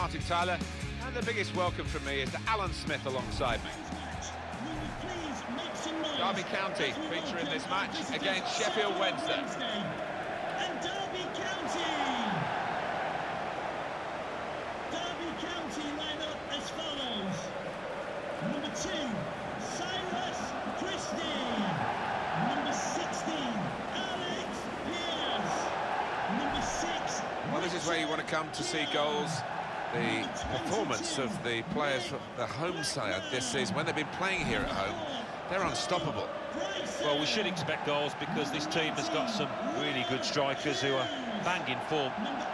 Martin Tyler, and the biggest welcome from me is to Alan Smith alongside me. Derby County feature in this match against Sheffield Wednesday. And Derby County line up as follows. Number 2, Cyrus Christie. Number 16, Alex Pearce. Number 6. Well, this is where you want to come to see goals. The performance of the players from the home side this season, when they've been playing here at home, they're unstoppable. Well, we should expect goals because this team has got some really good strikers who are banging form. Number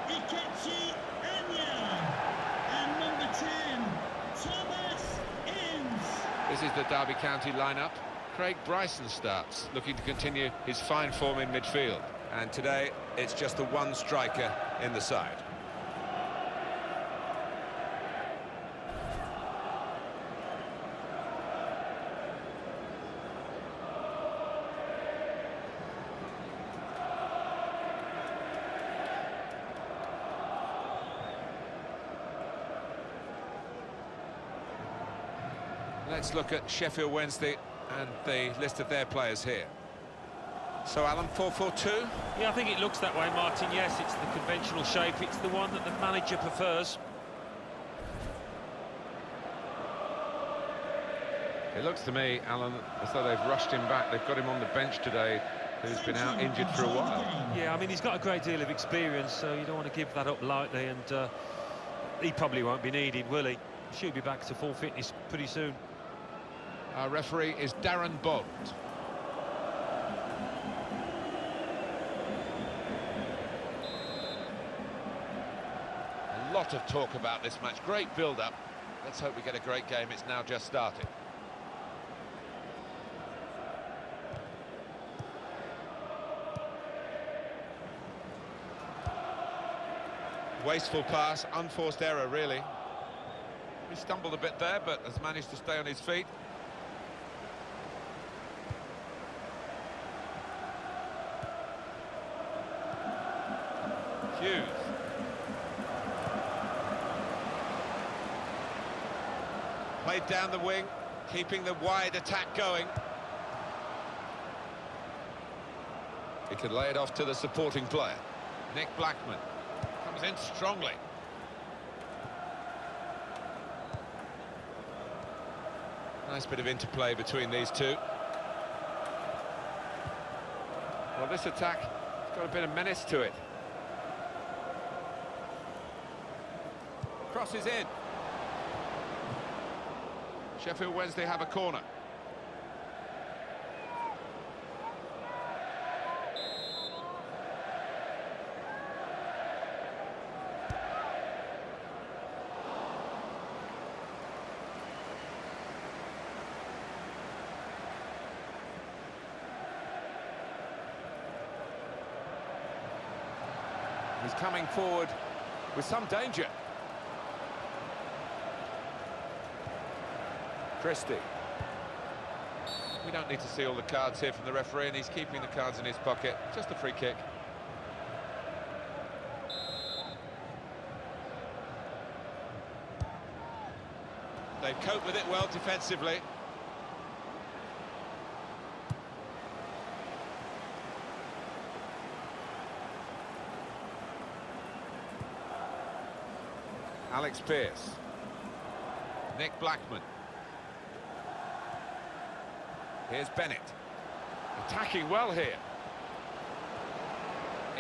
8, Ikechi Anya. And number 10, Thomas Ince. This is the Derby County lineup. Craig Bryson starts, looking to continue his fine form in midfield. And today, it's just the one striker in the side. Let's look at Sheffield Wednesday and the list of their players here. So, Alan, 4-4-2? Yeah, I think it looks that way, Martin. Yes, it's the conventional shape. It's the one that the manager prefers. It looks to me, Alan, as though they've rushed him back. They've got him on the bench today, who's been out injured for a while. Yeah, I mean, he's got a great deal of experience, so you don't want to give that up lightly, and he probably won't be needed, will he? Should be back to full fitness pretty soon. Our referee is Darren Bond. A lot of talk about this match. Great build-up. Let's hope we get a great game. It's now just started. Wasteful pass, unforced error, really. He stumbled a bit there, but has managed to stay on his feet. Hughes. Played down the wing, keeping the wide attack going. He could lay it off to the supporting player. Nick Blackman comes in strongly. Nice bit of interplay between these two. Well, this attack has got a bit of menace to it. Crosses in. Sheffield Wednesday have a corner. He's coming forward with some danger. Christie. We don't need to see all the cards here from the referee, and he's keeping the cards in his pocket. Just a free kick. They've coped with it well defensively. Alex Pearce. Nick Blackman. Here's Bennett. Attacking well here.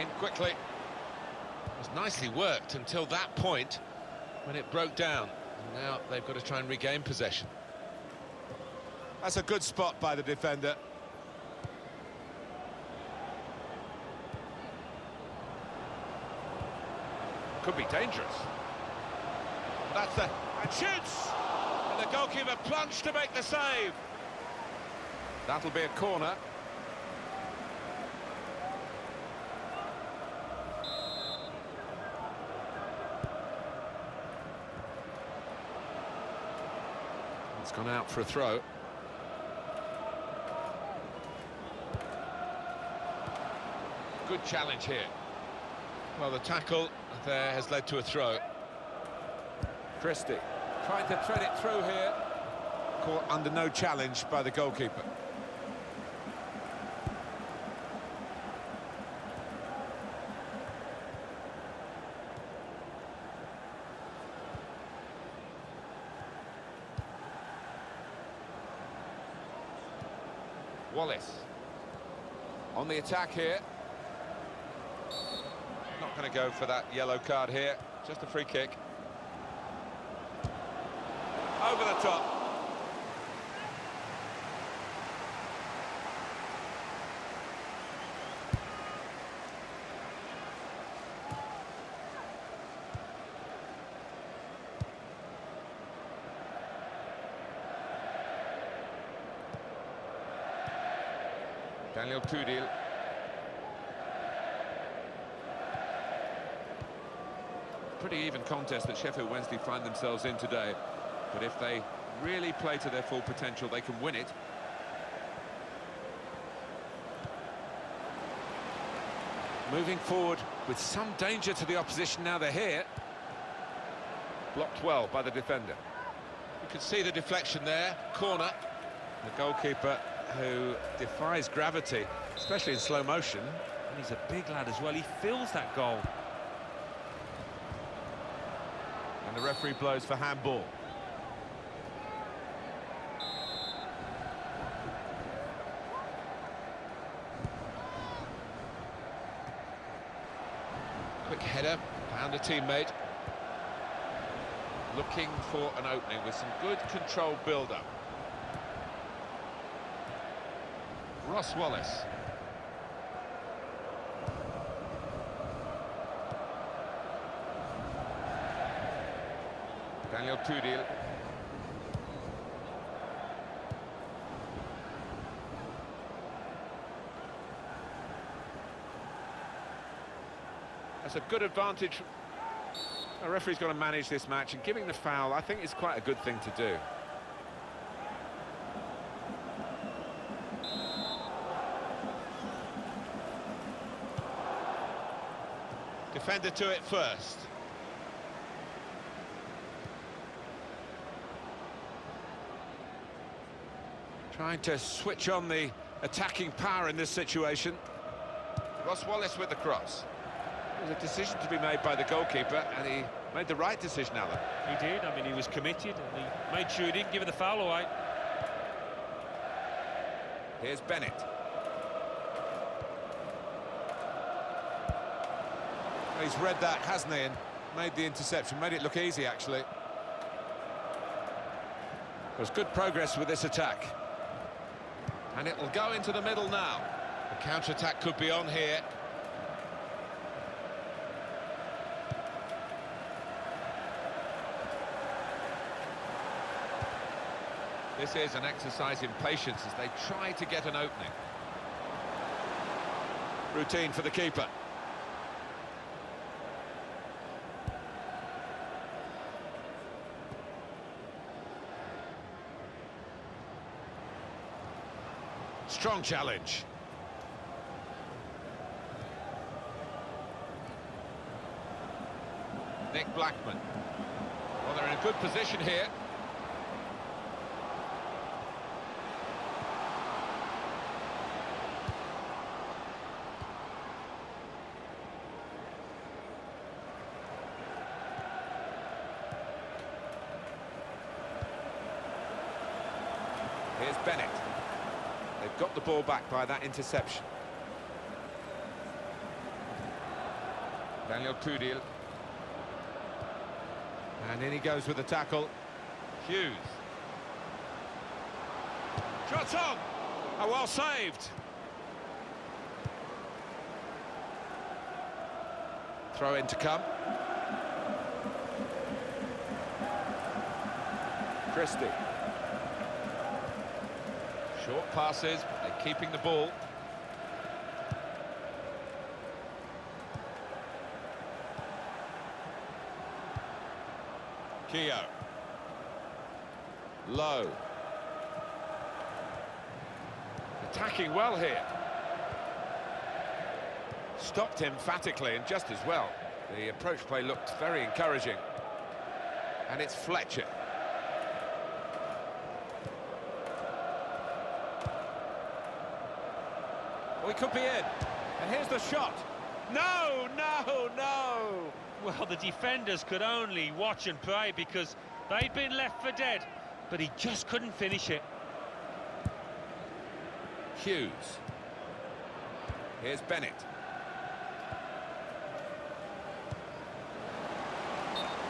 In quickly. It was nicely worked until that point when it broke down. And now they've got to try and regain possession. That's a good spot by the defender. Could be dangerous. That's the... and shoots! And the goalkeeper plunged to make the save. That'll be a corner. It's gone out for a throw. Good challenge here. Well, the tackle there has led to a throw. Christie trying to thread it through here. Caught under no challenge by the goalkeeper. Wallace on the attack here. Not going to go for that yellow card here, just a free kick. Over the top. Daniel Tudil. Pretty even contest that Sheffield Wednesday find themselves in today. But if they really play to their full potential, they can win it. Moving forward with some danger to the opposition now they're here. Blocked well by the defender. You can see the deflection there, corner. The goalkeeper who defies gravity, especially in slow motion. And he's a big lad as well, he fills that goal. And the referee blows for handball. Quick header, found a teammate. Looking for an opening with some good controlled build-up. Ross Wallace. Daniel Tudil. That's a good advantage. The referee's got to manage this match, and giving the foul, I think, is quite a good thing to do. Defender to it first. Trying to switch on the attacking power in this situation. Ross Wallace with the cross. There's a decision to be made by the goalkeeper, and he made the right decision, Alan. He did, I mean, he was committed, and he made sure he didn't give the foul away. Here's Bennett. He's read that, hasn't he, and made the interception, made it look easy, actually. There's good progress with this attack. And it will go into the middle now. The counter-attack could be on here. This is an exercise in patience as they try to get an opening. Routine for the keeper. Strong challenge. Nick Blackman. Well, they're in a good position here. Here's Bennett. They've got the ball back by that interception. Daniel Tudil. And in he goes with the tackle. Hughes. Shot on! Oh, well saved. Throw in to come. Christie. Short passes, they're keeping the ball. Keogh. Low. Attacking well here. Stopped emphatically and just as well. The approach play looked very encouraging. And it's Fletcher. We could be in. And here's the shot. No, no, no! Well, the defenders could only watch and pray because they'd been left for dead, but he just couldn't finish it. Hughes. Here's Bennett.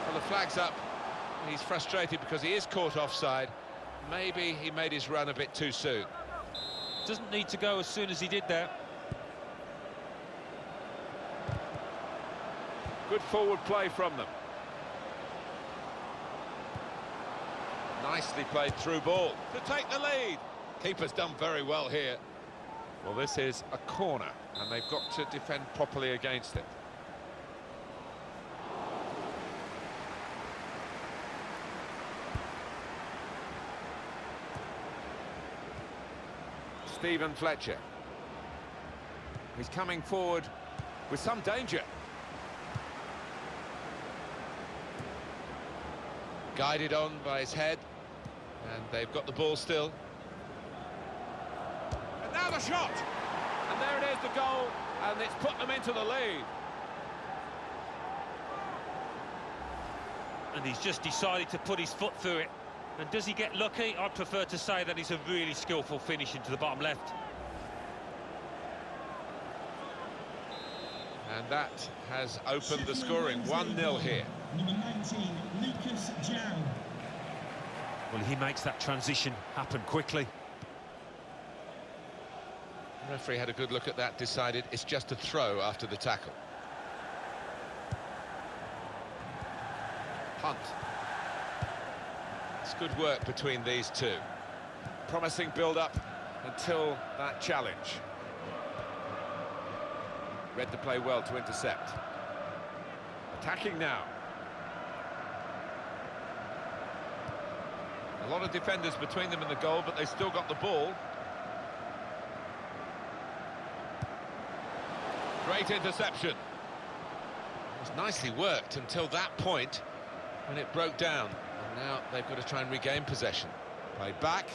Well, the flag's up. He's frustrated because he is caught offside. Maybe he made his run a bit too soon. Doesn't need to go as soon as he did there. Good forward play from them. Nicely played through ball to take the lead. Keeper's done very well here. Well, this is a corner, and they've got to defend properly against it. Stephen Fletcher. He's coming forward with some danger. Guided on by his head, and they've got the ball still. And now the shot! And there it is, the goal, and it's put them into the lead. And he's just decided to put his foot through it. And does he get lucky? I'd prefer to say that it's a really skillful finish into the bottom left. And that has opened the scoring. 1-0 here. Number 19, Lucas Jow. Well, he makes that transition happen quickly. The referee had a good look at that, decided it's just a throw after the tackle. Hunt. It's good work between these two. Promising build-up until that challenge. Read the play well to intercept. Attacking now. A lot of defenders between them and the goal, but they've still got the ball. Great interception. It was nicely worked until that point when it broke down. And now they've got to try and regain possession. Play back.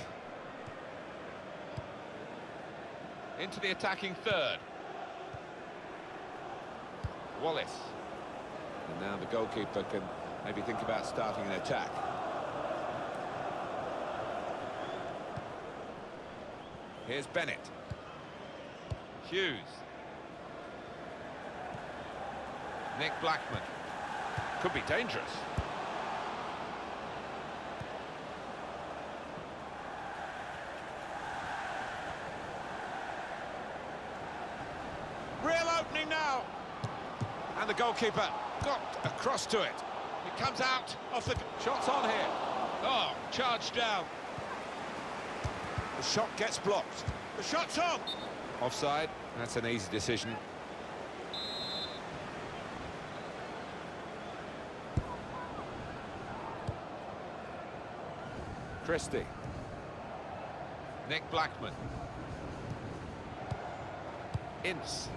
Into the attacking third. Wallace. And now the goalkeeper can maybe think about starting an attack. Here's Bennett. Hughes. Nick Blackman. Could be dangerous. Real opening now. And the goalkeeper got across to it. It comes out off the... Shots on here. Oh, charged down. The shot gets blocked. The shot's on. Offside. That's an easy decision. Christie. Nick Blackman. Ince.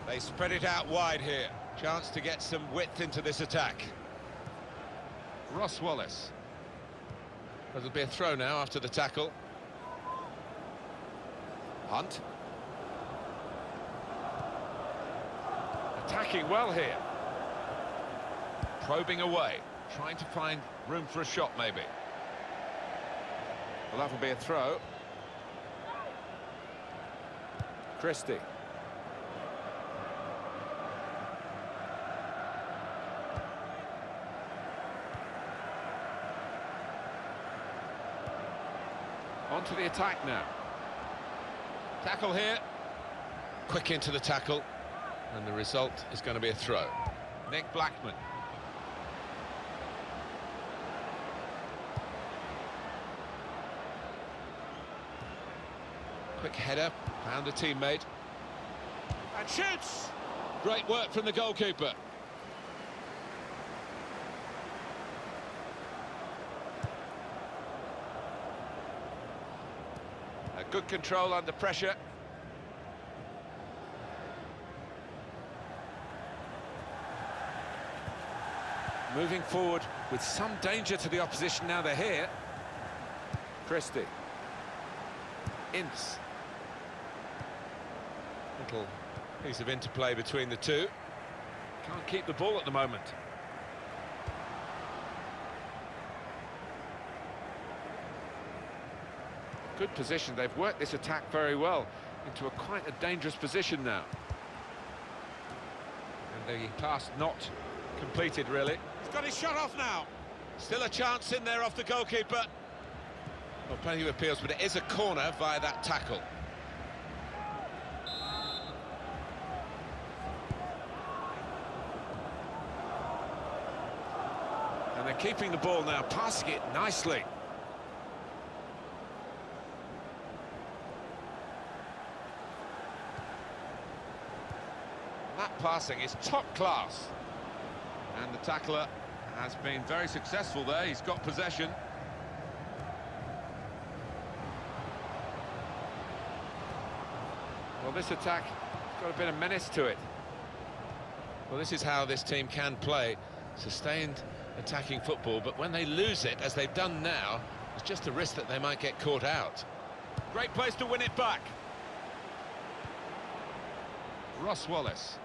They spread it out wide here. Chance to get some width into this attack. Ross Wallace. It'll be a throw now after the tackle. Hunt. Attacking well here. Probing away. Trying to find room for a shot, maybe. Well, that'll be a throw. Christie. On to the attack now. Tackle here. Quick into the tackle. And the result is going to be a throw. Nick Blackman. Quick header. Found a teammate. And shoots! Great work from the goalkeeper. Good control under pressure. Moving forward with some danger to the opposition now they're here. Christie. Ince. Little piece of interplay between the two. Can't keep the ball at the moment. Good position. They've worked this attack very well into quite a dangerous position now. And the pass not completed, really. He's got his shot off now. Still a chance in there off the goalkeeper. Well, plenty of appeals, but it is a corner via that tackle. And they're keeping the ball now, passing it nicely. That passing is top class. And the tackler has been very successful there. He's got possession. Well, this attack has got a bit of menace to it. Well, this is how this team can play. Sustained attacking football, but when they lose it, as they've done now, it's just a risk that they might get caught out. Great place to win it back. Ross Wallace.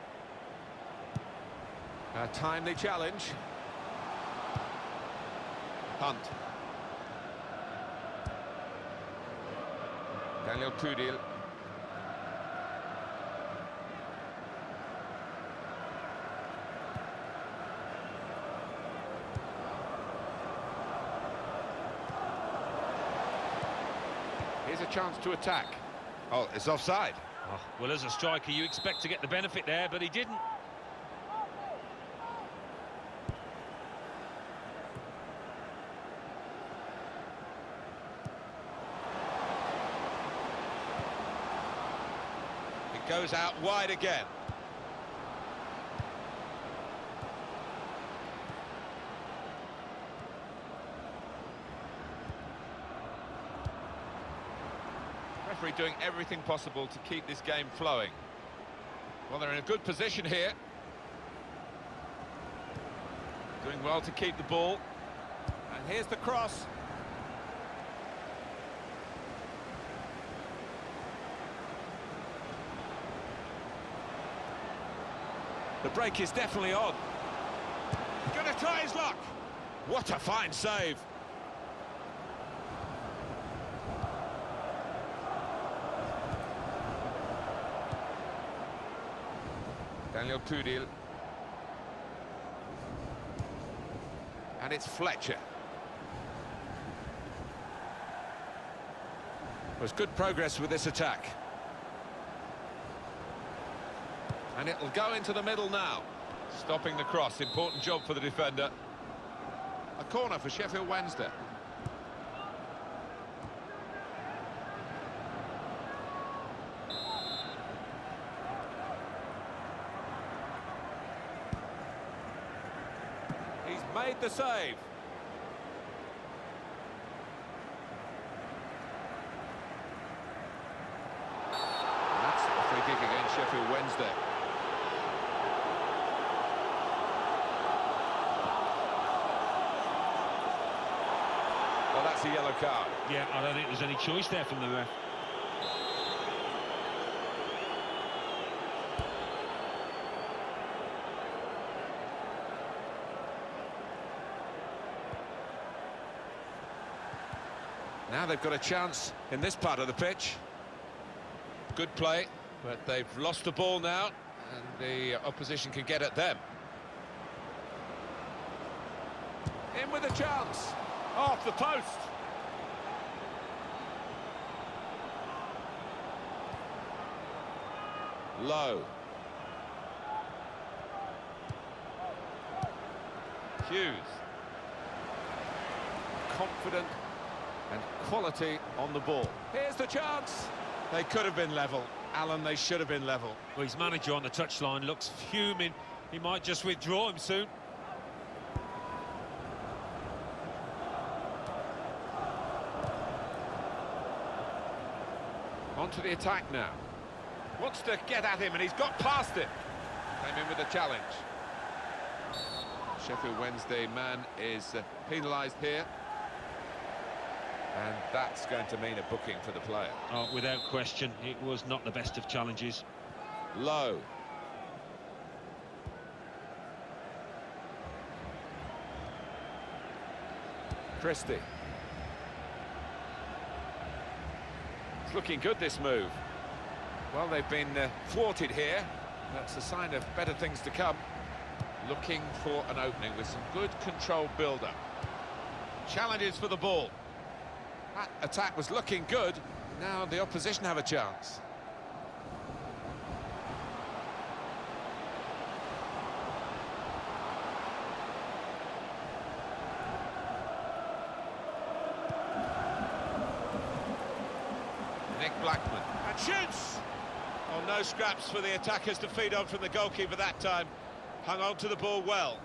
A timely challenge. Hunt. Daniel Tudil. Here's a chance to attack. Oh, it's offside. Oh, well, as a striker, you expect to get the benefit there, but he didn't. It goes out wide again. Referee doing everything possible to keep this game flowing. Well, they're in a good position here. Doing well to keep the ball. And here's the cross. The break is definitely on. Gonna try his luck. What a fine save. Daniel Tudil. And it's Fletcher. There's good progress with this attack. And it'll go into the middle now. Stopping the cross, important job for the defender. A corner for Sheffield Wednesday. He's made the save. And that's a free kick against Sheffield Wednesday. Well, that's a yellow card. Yeah, I don't think there's any choice there from the ref. Now they've got a chance in this part of the pitch. Good play, but they've lost the ball now, and the opposition can get at them. In with a chance. Off the post. Low. Hughes. Confident and quality on the ball. Here's the chance. They could have been level. Alan, they should have been level. Well, his manager on the touchline looks fuming. He might just withdraw him soon. On to the attack now. Wants to get at him, and he's got past it. Came in with a challenge. Sheffield Wednesday man is penalised here. And that's going to mean a booking for the player. Oh, without question, it was not the best of challenges. Low. Christie. It's looking good, this move. Well, they've been thwarted here. That's a sign of better things to come. Looking for an opening with some good controlled build-up. Challenges for the ball. That attack was looking good. Now the opposition have a chance. Blackman, and shoots! Oh, no scraps for the attackers to feed on from the goalkeeper that time. Hung on to the ball well.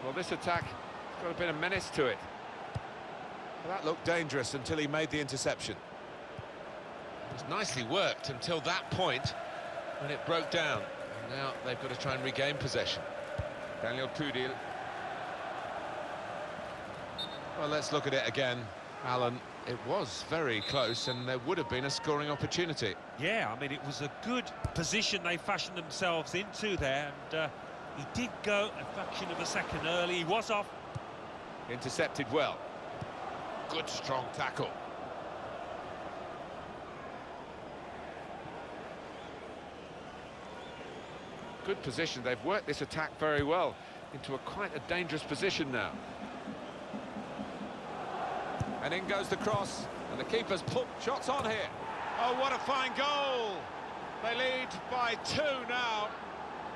Well, this attack has got a bit of menace to it. Well, that looked dangerous until he made the interception. It was nicely worked until that point when it broke down. And now they've got to try and regain possession. Daniel Tudil. Well, let's look at it again, Alan. It was very close, and there would have been a scoring opportunity. Yeah, I mean, it was a good position they fashioned themselves into there, and he did go a fraction of a second early. He was off. Intercepted well. Good, strong tackle. Good position. They've worked this attack very well into quite a dangerous position now. And in goes the cross, and the keeper's put shots on here. Oh, what a fine goal! They lead by 2 now.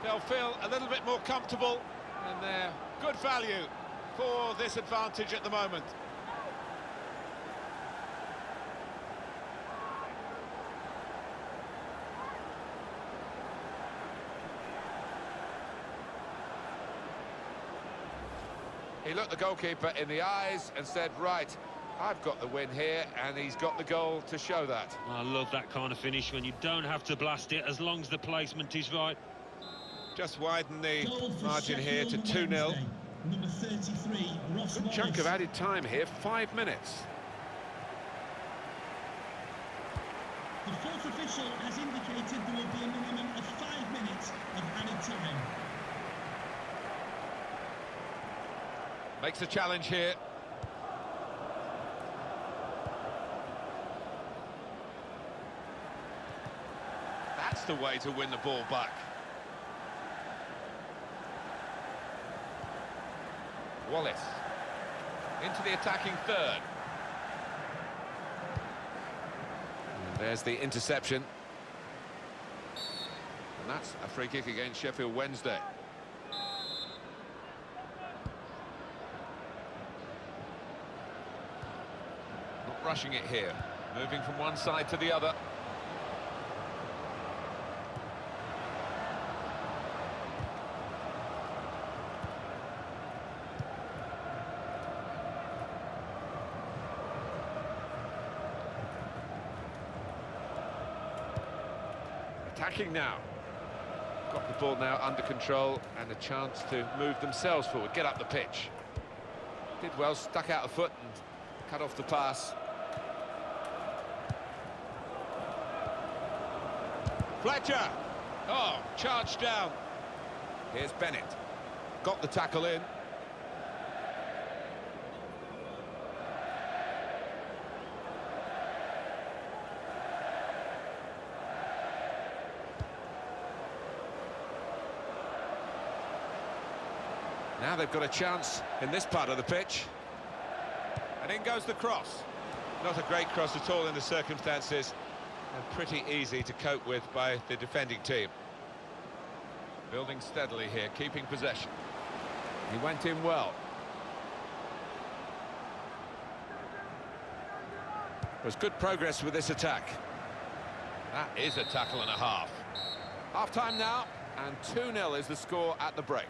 They'll feel a little bit more comfortable, and they're good value for this advantage at the moment. He looked the goalkeeper in the eyes and said, right, I've got the win here, and he's got the goal to show that. I love that kind of finish when you don't have to blast it as long as the placement is right. Just widen the margin here to 2-0. Number 33, Ross Good chunk of added time here, 5 minutes. The fourth official has indicated there will be a minimum of 5 minutes of added time. Makes a challenge here. That's the way to win the ball back. Wallace. Into the attacking third. And there's the interception. And that's a free kick against Sheffield Wednesday. Not rushing it here. Moving from one side to the other. Attacking now. Got the ball now under control and a chance to move themselves forward, get up the pitch. Did well, stuck out a foot and cut off the pass. Fletcher! Oh, charged down. Here's Bennett. Got the tackle in. Now they've got a chance in this part of the pitch. And in goes the cross. Not a great cross at all in the circumstances, and pretty easy to cope with by the defending team. Building steadily here, keeping possession. He went in well. There's good progress with this attack. That is a tackle and a half. Half-time now, and 2-0 is the score at the break.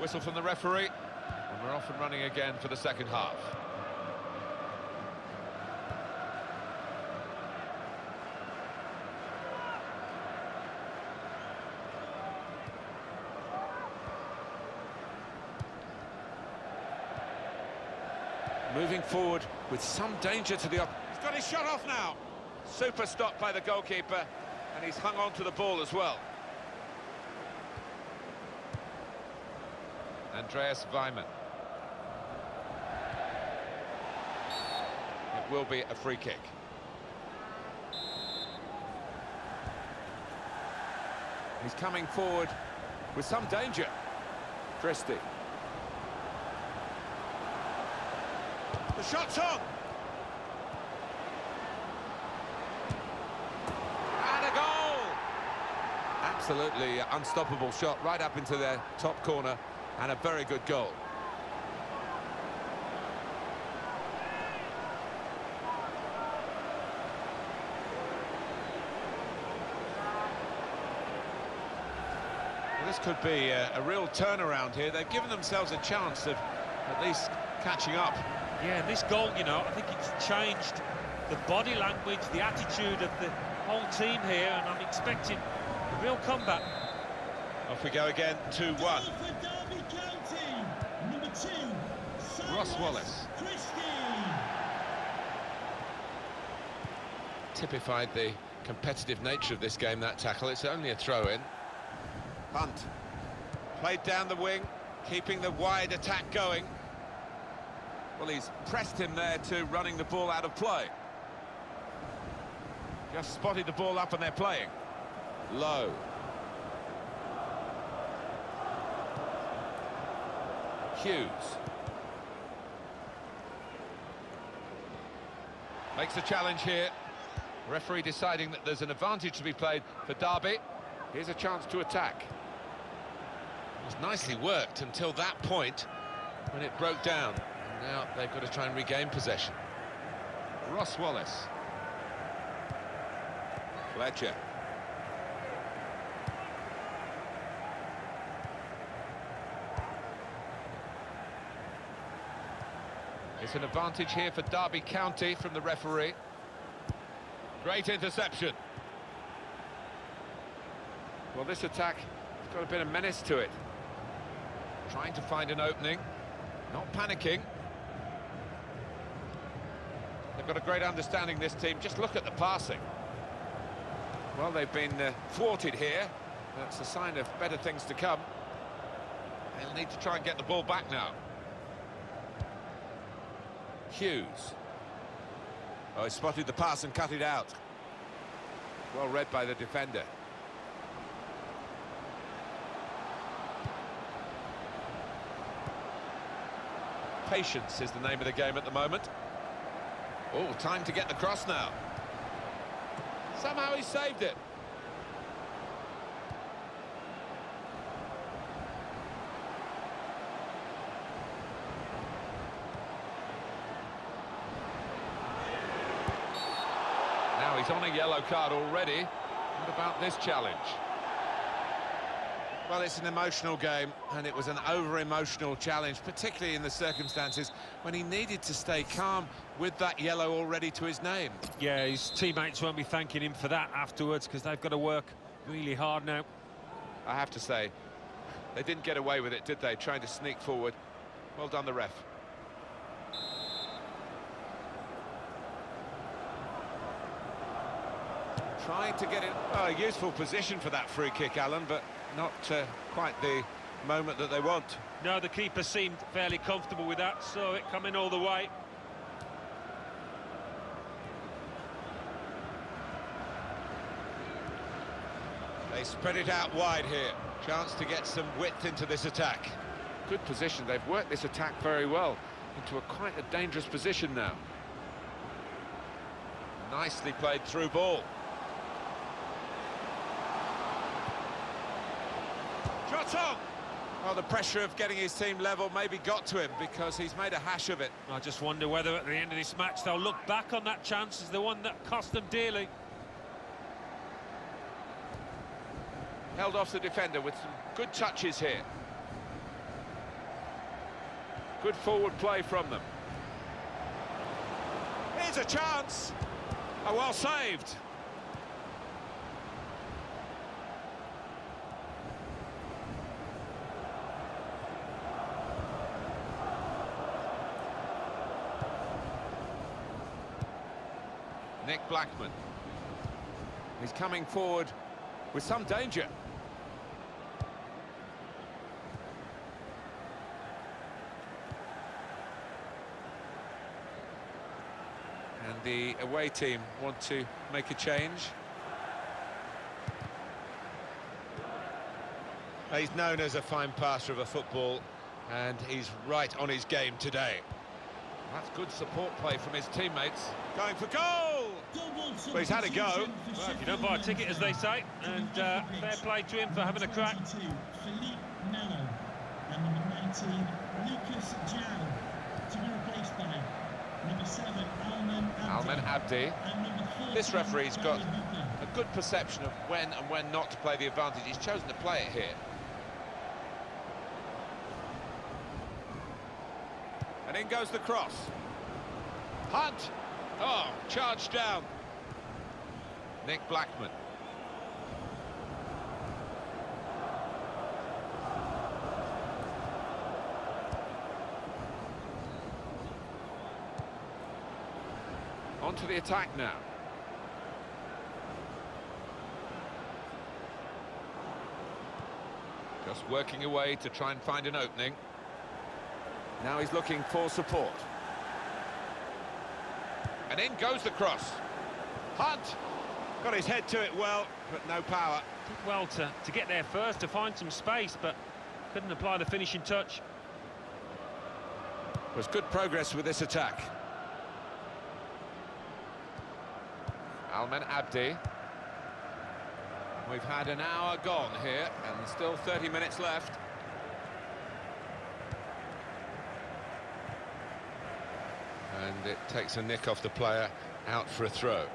Whistle from the referee, and we're off and running again for the second half. Moving forward with some danger to the... He's got his shot off now. Super stop by the goalkeeper, and he's hung on to the ball as well. Andreas Weimann. It will be a free kick. He's coming forward with some danger. Christie. The shot's on! And a goal! Absolutely unstoppable shot right up into their top corner, and a very good goal. Well, this could be a real turnaround here. They've given themselves a chance of at least catching up. Yeah, and this goal, you know, I think it's changed the body language, the attitude of the whole team here, and I'm expecting a real comeback. Off we go again, 2-1. For Derby County, number 2, Ross Wallace. Typified the competitive nature of this game, that tackle. It's only a throw-in. Hunt. Played down the wing, keeping the wide attack going. Well, he's pressed him there to running the ball out of play. Just spotted the ball up and they're playing. Low. Hughes. Makes the challenge here. Referee deciding that there's an advantage to be played for Derby. Here's a chance to attack. It was nicely worked until that point when it broke down. Now they've got to try and regain possession. Ross Wallace. Fletcher. It's an advantage here for Derby County from the referee. Great interception. Well, this attack has got a bit of menace to it. Trying to find an opening, not panicking. They've got a great understanding, this team. Just look at the passing. Well, they've been thwarted here. That's a sign of better things to come. They'll need to try and get the ball back now. Hughes. Oh, he spotted the pass and cut it out. Well read by the defender. Patience is the name of the game at the moment. Oh, time to get the cross now. Somehow he saved it. Now he's on a yellow card already. What about this challenge? Well, it's an emotional game, and it was an over-emotional challenge, particularly in the circumstances when he needed to stay calm with that yellow already to his name. Yeah, his teammates won't be thanking him for that afterwards, because they've got to work really hard now. I have to say, they didn't get away with it, did they? Trying to sneak forward. Well done, the ref. Trying to get it... Oh, a useful position for that free kick, Alan, but not quite the moment that they want. No, the keeper seemed fairly comfortable with that, so it coming all the way. They spread it out wide here. Chance to get some width into this attack. Good position. They've worked this attack very well into quite a dangerous position now. Nicely played through ball. Shot on! Well, the pressure of getting his team level maybe got to him because he's made a hash of it. I just wonder whether at the end of this match they'll look back on that chance as the one that cost them dearly. Held off the defender with some good touches here. Good forward play from them. Here's a chance. Oh, well saved. Nick Blackman. He's coming forward with some danger. And the away team want to make a change. He's known as a fine passer of a football, and he's right on his game today. That's good support play from his teammates. Going for goal! Well, he's had a go. Well, if you don't buy a ticket, as they say, and fair play to him for having a crack. Philippe Melo and number 19, Lucas Jow, to be replaced by number 7, Almen Abdi. And number 14, This referee's got Gary Hooper. a good perception of when and when not to play the advantage. He's chosen to play it here. And in goes the cross. Hunt! Oh, charged down. Nick Blackman. On to the attack now. Just working away to try and find an opening. Now he's looking for support. And in goes the cross. Hunt! Got his head to it well, but no power. Did well to get there first, to find some space, but couldn't apply the finishing touch. Was good progress with this attack. Almen Abdi. We've had an hour gone here, and still 30 minutes left. And it takes a nick off the player, out for a throw.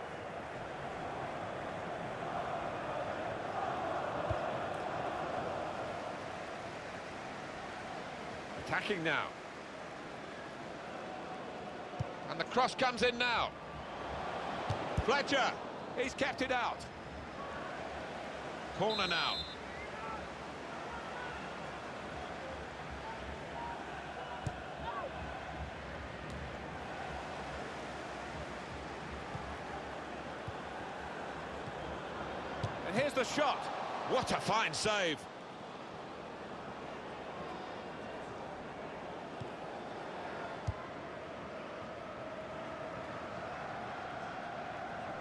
Attacking now. And the cross comes in now. Fletcher, he's kept it out. Corner now. And here's the shot. What a fine save.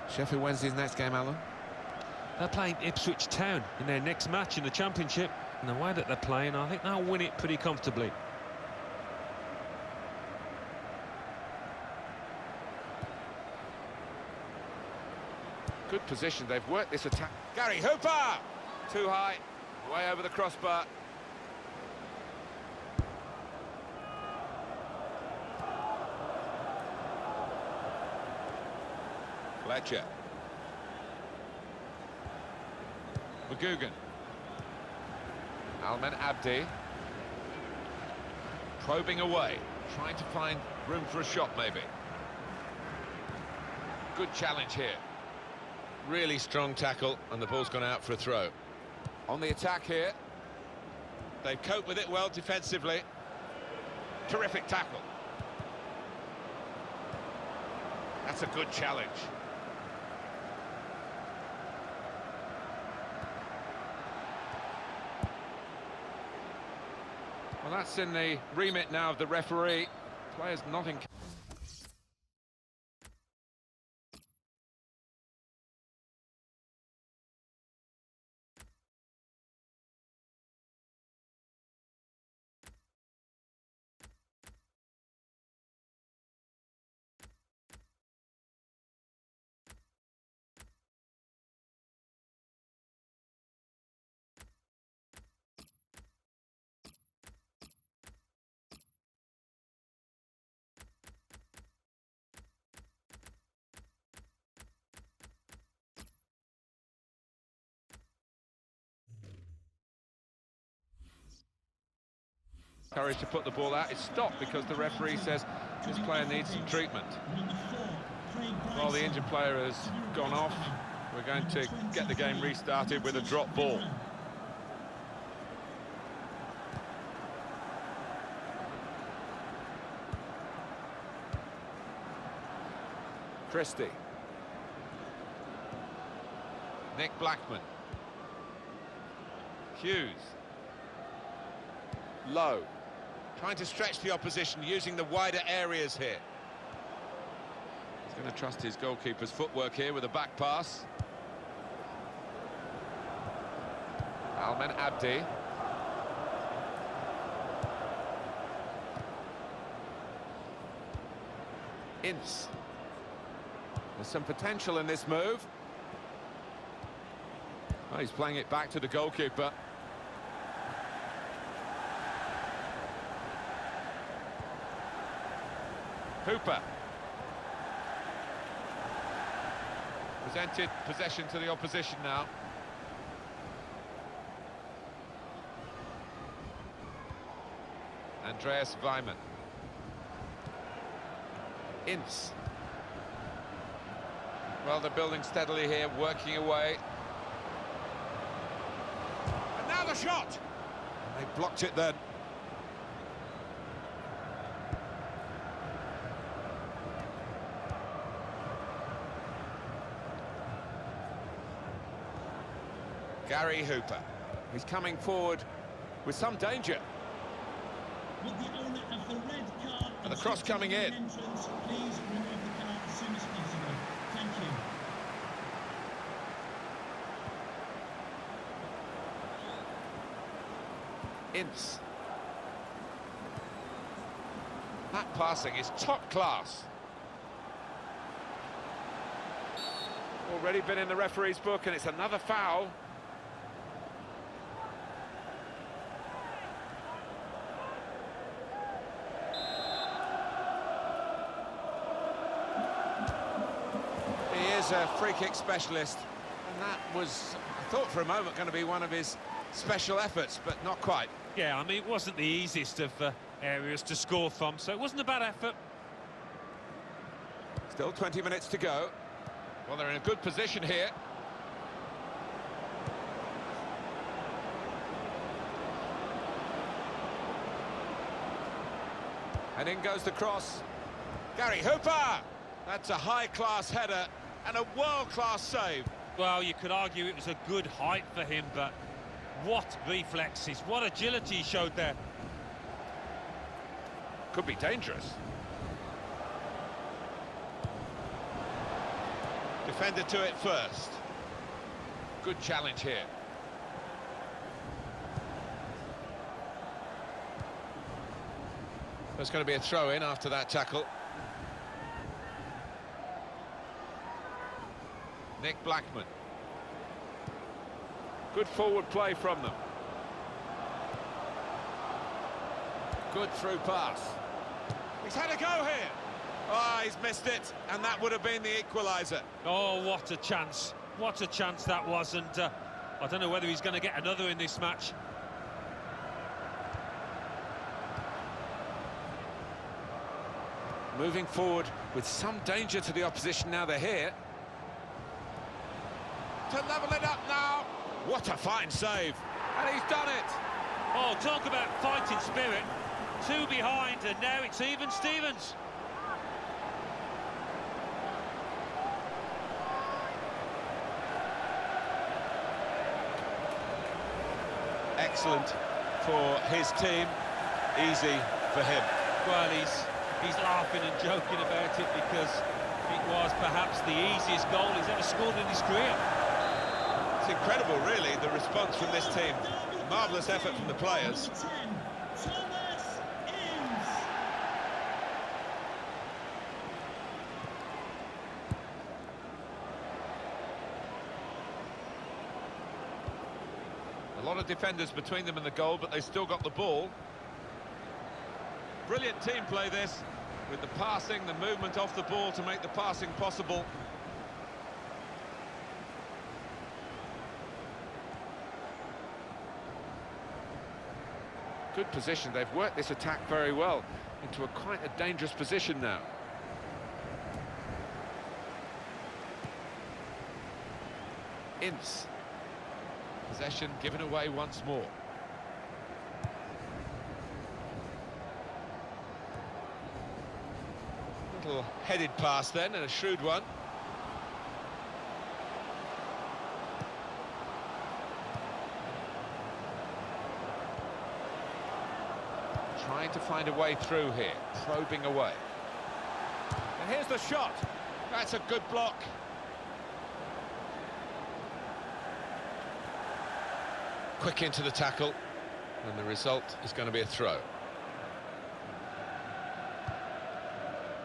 Sheffield Wednesday's next game, Alan? They're playing Ipswich Town in their next match in the Championship. And the way that they're playing, I think they'll win it pretty comfortably. Good position, they've worked this attack. Gary Hooper! Too high, way over the crossbar. Fletcher. McGugan. Almen Abdi. Probing away, trying to find room for a shot maybe. Good challenge here. Really strong tackle, and the ball's gone out for a throw. On the attack here. They've coped with it well defensively. Terrific tackle. That's a good challenge. Well, that's in the remit now of the referee. Players not in... Courage to put the ball out. It's stopped because the referee says this player needs some treatment. While the injured player has gone off, we're going to get the game restarted with a drop ball. Christie. Nick Blackman. Hughes. Low. Trying to stretch the opposition using the wider areas here. He's going to trust his goalkeeper's footwork here with a back pass. Almen Abdi. Ince. There's some potential in this move. Oh, he's playing it back to the goalkeeper. Hooper. Presented possession to the opposition now. Andreas Weimann. Ince. Well, they're building steadily here, working away. And now the shot! And they blocked it then. Gary Hooper. He's coming forward with some danger. With the owner of the red card And the cross coming in. Entrance, please remove the card as soon as possible. Thank you. Ince. That passing is top class. Already been in the referee's book, and it's another foul. He is a free kick specialist, and that was, I thought for a moment, going to be one of his special efforts, but not quite. Yeah, I mean, it wasn't the easiest of areas to score from, so it wasn't a bad effort. Still 20 minutes to go. Well, they're in a good position here. And in goes the cross. Gary Hooper! That's a high-class header and a world-class save. Well, you could argue it was a good height for him, but what reflexes, what agility he showed there. Could be dangerous. Defender to it first. Good challenge here. There's going to be a throw-in after that tackle. Nick Blackman. Good forward play from them. Good through pass. He's had a go here. Oh, he's missed it, and that would have been the equaliser. Oh, what a chance. What a chance that was, and I don't know whether he's going to get another in this match. Moving forward with some danger to the opposition now they're here. To level it up now. What a fine save. And he's done it. Oh, talk about fighting spirit. Two behind, and now it's even Stevens. Excellent for his team, easy for him. Well, he's laughing and joking about it because it was perhaps the easiest goal he's ever scored in his career. It's incredible, really, the response from this team. Marvellous effort from the players. A lot of defenders between them and the goal, but they still got the ball. Brilliant team play this, with the passing, the movement off the ball to make the passing possible. Good position. They've worked this attack very well into quite a dangerous position now. Ince. Possession given away once more. Little headed pass then, and a shrewd one. Trying to find a way through here, probing away. And here's the shot. That's a good block. Quick into the tackle, and the result is going to be a throw.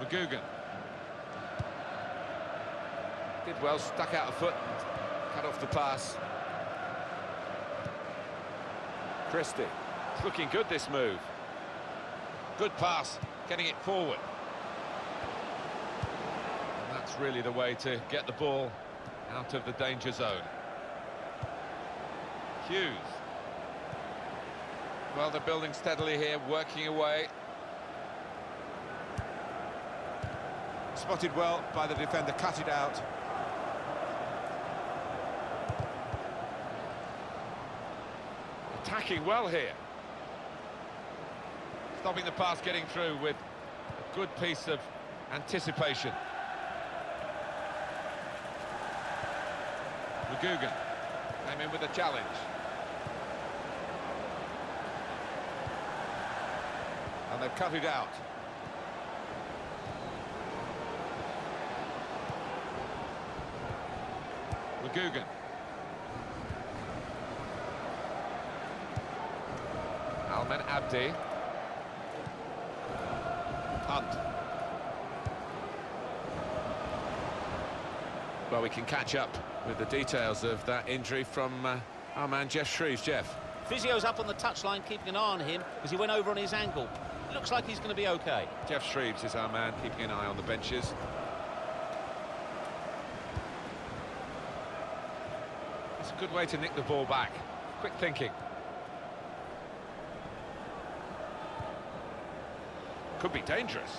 McGugan. Did well, stuck out a foot, cut off the pass. Christie. It's looking good, this move. Good pass, getting it forward. And that's really the way to get the ball out of the danger zone. Hughes. Well, they're building steadily here, working away. Spotted well by the defender, cut it out. Attacking well here. Stopping the pass getting through with a good piece of anticipation. McGugan came in with a challenge. And they've cut it out. McGugan. Almen Abdi. Hunt. Well, we can catch up with the details of that injury from our man Jeff Shreves. Jeff. Physio's up on the touchline, keeping an eye on him because he went over on his ankle. It looks like he's going to be okay. Jeff Shreves is our man, keeping an eye on the benches. It's a good way to nick the ball back. Quick thinking. Could be dangerous.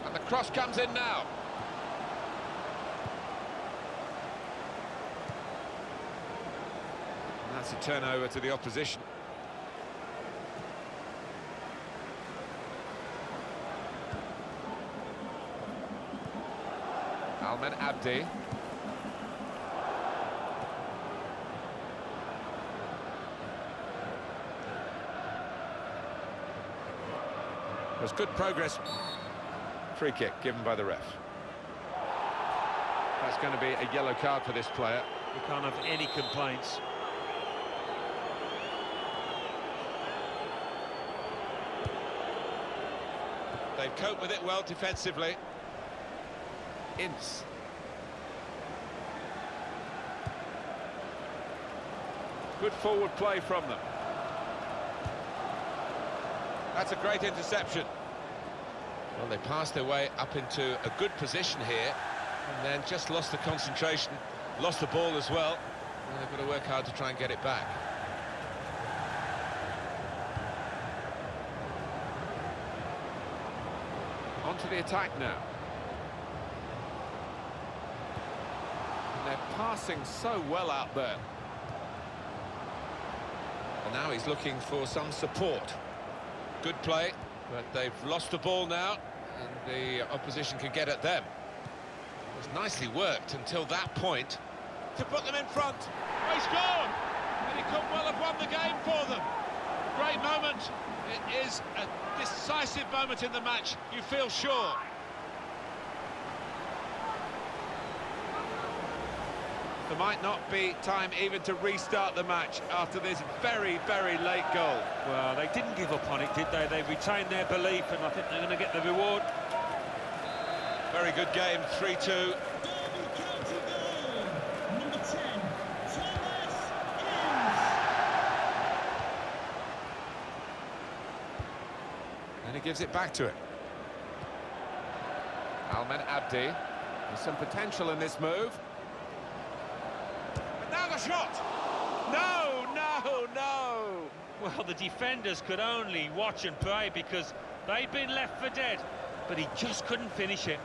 And the cross comes in now. And that's a turnover to the opposition. Almen Abdi. There's good progress. Free kick given by the ref. That's going to be a yellow card for this player. We can't have any complaints. They've coped with it well defensively. Ince. Good forward play from them. That's a great interception. Well, they passed their way up into a good position here and then just lost the concentration, lost the ball as well. And they've got to work hard to try and get it back. On to the attack now. And they're passing so well out there. And now he's looking for some support. Good play, but they've lost the ball now, and the opposition can get at them. It was nicely worked until that point to put them in front. Oh, he scored! And he could well have won the game for them. Great moment. It is a decisive moment in the match, you feel sure. There might not be time even to restart the match after this very, very late goal. Well, they didn't give up on it, did they? They retained their belief, and I think they're going to get the reward. Very good game, 3-2. Derby County goal, number 10, Thomas Ince. And he gives it back to him. Almen Abdi. There's some potential in this move. And now the shot! No, no, no! Well, the defenders could only watch and pray because they'd been left for dead, but he just couldn't finish it.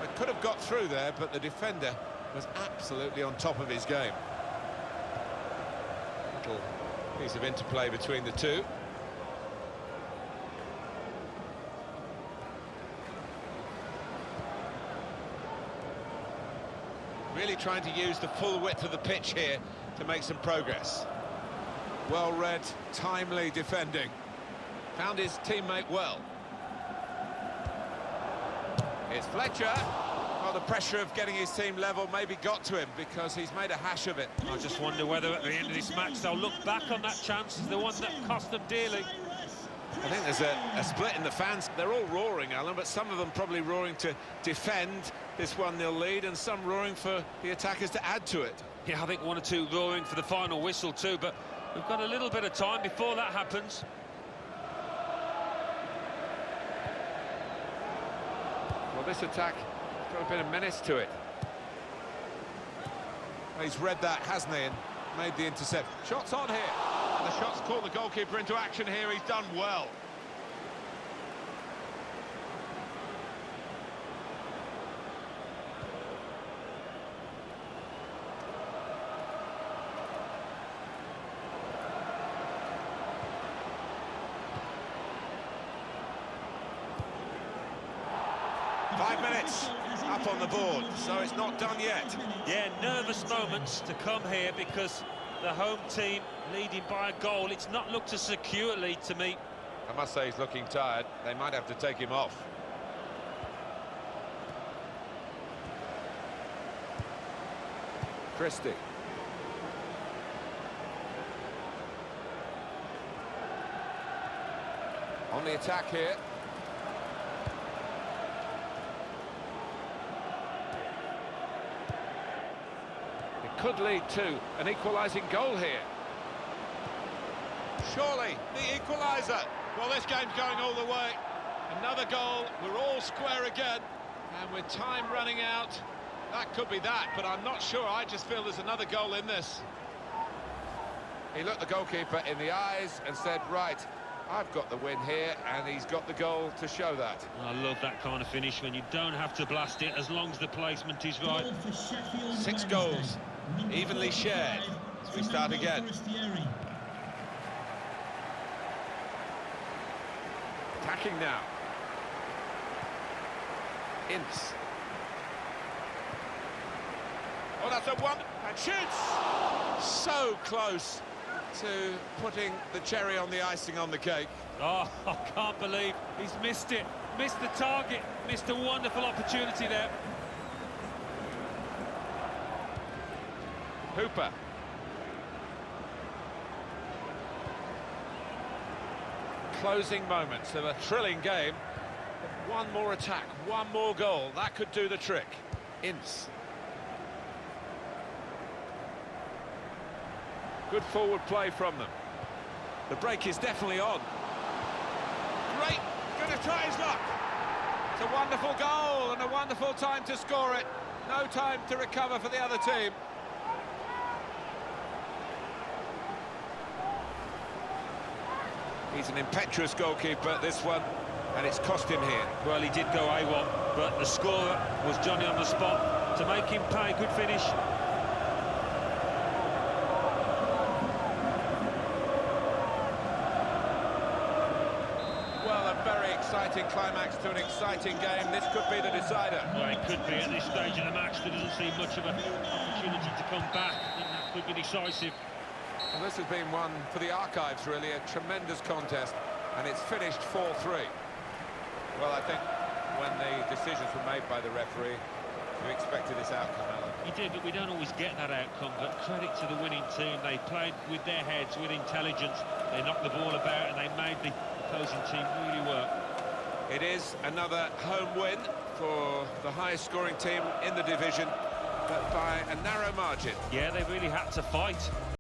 It could have got through there, but the defender was absolutely on top of his game. Little piece of interplay between the two. Really trying to use the full width of the pitch here to make some progress. Well-read, timely defending. Found his teammate well. It's Fletcher. Well, the pressure of getting his team level maybe got to him because he's made a hash of it. I just wonder whether at the end of this match they'll look back on that chance as the one that cost them dearly. I think there's a split in the fans. They're all roaring, Alan, but some of them probably roaring to defend this 1-0 lead and some roaring for the attackers to add to it. Yeah, I think one or two roaring for the final whistle too, but we've got a little bit of time before that happens. Well, this attack has got a bit of menace to it. Well, he's read that, hasn't he, and made the intercept. Shots on here. And the shot's caught the goalkeeper into action here. He's done well. Five minutes up on the board, so it's not done yet. Yeah, nervous moments to come here because the home team leading by a goal. It's not looked a secure lead to me. I must say he's looking tired. They might have to take him off. Christie. On the attack here. It could lead to an equalising goal here. Surely the equaliser. Well, this game's going all the way. Another goal, we're all square again. And with time running out, that could be that, but I'm not sure. I just feel there's another goal in this. He looked the goalkeeper in the eyes and said, right, I've got the win here, and he's got the goal to show that. I love that kind of finish when you don't have to blast it as long as the placement is right. 6 goals, evenly shared as we start again. Attacking now. Ince. Oh, that's a one, and shoots! So close to putting the cherry on the icing on the cake. Oh, I can't believe he's missed it. Missed the target, missed a wonderful opportunity there. Hooper. Closing moments of a thrilling game. One more attack, one more goal, that could do the trick. Ince. Good forward play from them. The break is definitely on. Great, going to try his luck. It's a wonderful goal and a wonderful time to score it. No time to recover for the other team. He's an impetuous goalkeeper, this one, and it's cost him here. Well, he did go AWOL, but the scorer was Johnny on the spot to make him pay. Good finish. Well, a very exciting climax to an exciting game. This could be the decider. Well, it could be at this stage of the match. There doesn't seem much of an opportunity to come back. I think that could be decisive. Well, this has been one for the archives, really, a tremendous contest, and it's finished 4-3. Well, I think when the decisions were made by the referee, you expected this outcome, Alan. He did, but we don't always get that outcome. But credit to the winning team. They played with their heads, with intelligence. They knocked the ball about and they made the opposing team really work. It is another home win for the highest scoring team in the division, but by a narrow margin. Yeah, they really had to fight.